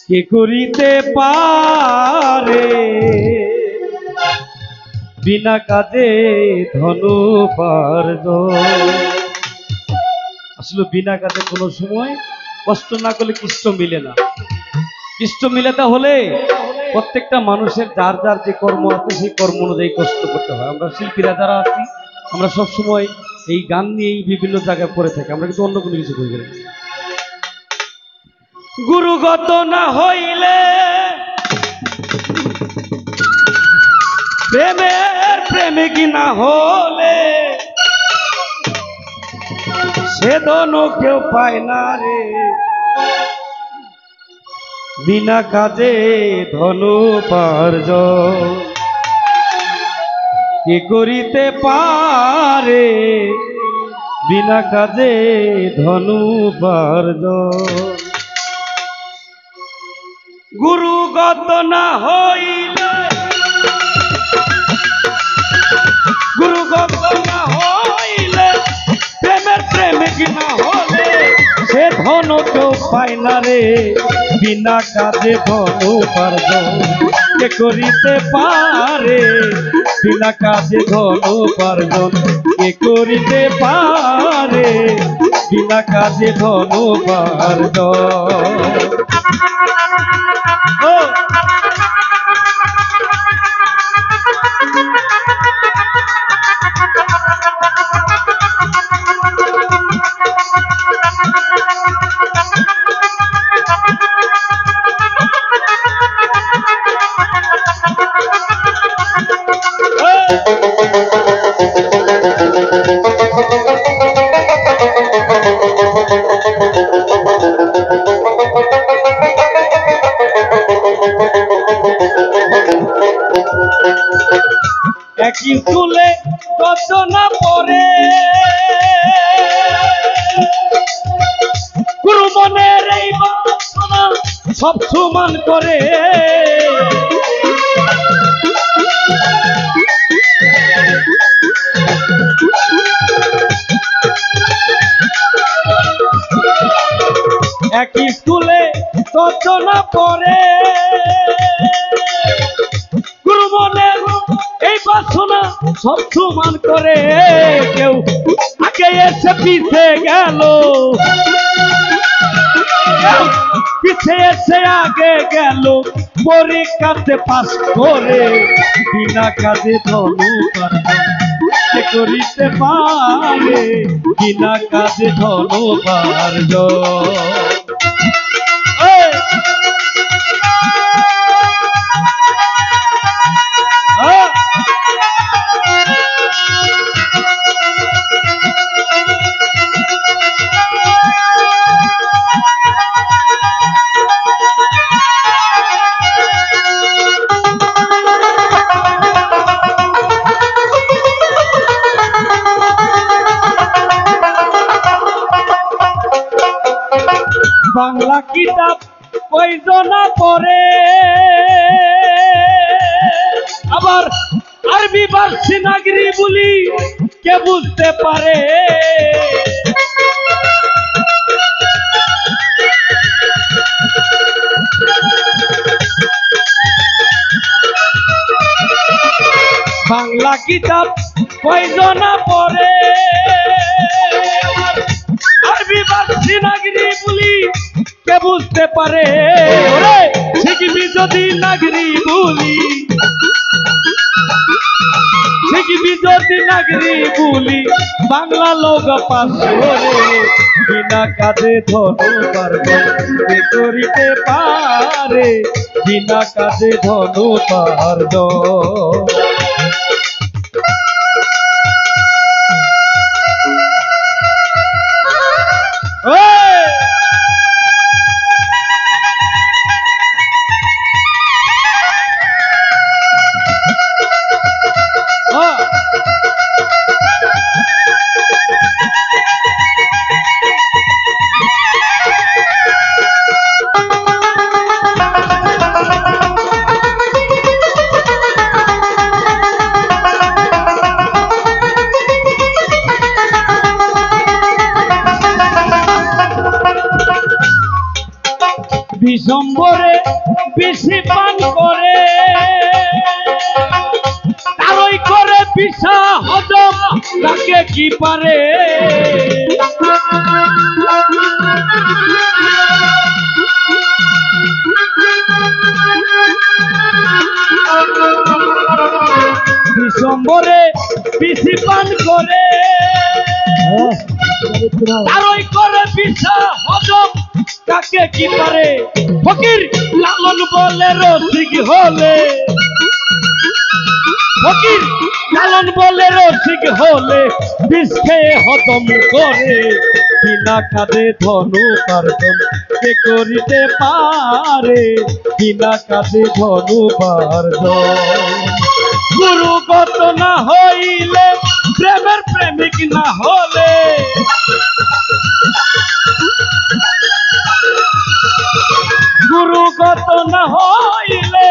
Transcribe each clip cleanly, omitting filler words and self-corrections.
কে করিতে পারে বিনা কাজে ধনোপার্জন। আসলে বিনা কাজে কোনো সময় কষ্ট না করলে কৃষ্ট মিলে না। কৃষ্ট মিলাতে হলে প্রত্যেকটা মানুষের যার যার যে কর্ম আছে সেই কর্ম অনুযায়ী কষ্ট করতে হয়। আমরা শিল্পীরা যারা আছি আমরা সবসময় এই গান নিয়েই বিভিন্ন জায়গায় পড়ে থাকি, আমরা কিন্তু অন্য কোনো কিছু করি না। গুরুগত না হইলে প্রেমের প্রেমিক না হলে সে ধন কেউ পায় না রে বিনা কাজে ধনোপার্জন। কে করিতে পারে বিনা কাজে ধনোপার্জন। গুরুগত না হইলে প্রেমের প্রেমিক না হলে সে ধন কেউ পায় না রে বিনা কাজে ধনোপার্জন। কে করিতে পারে বিনা কাজে ধনোপার্জন। কে করিতে পারে বিনা কাজে ধনোপার্জন। একই চুলে রচনা পরে গুরু মনের এই বাসনা সব সমান করে। একই চুলে রচনা পরে গুরু মনের এই বাসনা সব সমান করে। কেউ আগে এসে পিছে গেল, পিছে এসে আগে গেল, পরীক্ষাতে পাস করে বিনা কাজে ধনোপার্জন। কে করিতে পারে বিনা কাজে ধনোপার্জন। বাংলা কিতাব কয়জনা পড়ে, আবার আরবি ফার্সি নাগরি বলি কে বুঝতে পারে। বাংলা কিতাব কয়জনা পড়ে, আরবি ফার্সি নাগরি বলি কে বুঝতে পারে। শিখবি যদি নাগরি বলি, শিখবি যদি নাগরি বলি বাংলা লোক পাস করে বিনা কাজে ধনোপার্জন। কে করিতে পারে বিনা কাজে ধনোপার্জন। বিশম্বরে বেশি পান করে তারই করে বিষা হজম তাকে কি পারে বিশম্বরে বেশি পান করে তারই করে বিষা হজম তাকে কি পারে ফকির লালন বলে রসিক হলে ফকির লালন বলে রসিক হলে বিষ খেয়ে হজম করে বিনা কাজে ধনু পার্জন কে করিতে পারে বিনা কাজে ধনু পার্জন গুরুগত না হইলে প্রেমের প্রেমিক না হলে গুরুগত না হইলে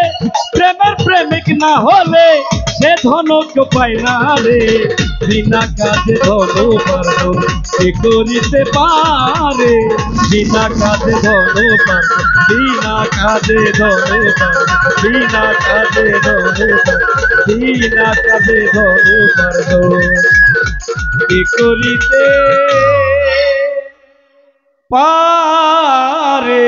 প্রেমের প্রেমিক না হলে সে ধনক পায় না রে বিনা কাজে ধনু পার্জন কে করিতে পারে বিনা কাজে ধনু পার্জন বিনা কাজে ধনু পার্জন বিনা কাজে ধনু পার্জন বিনা কাজে ধনু পার্জন কে করিতে পারে।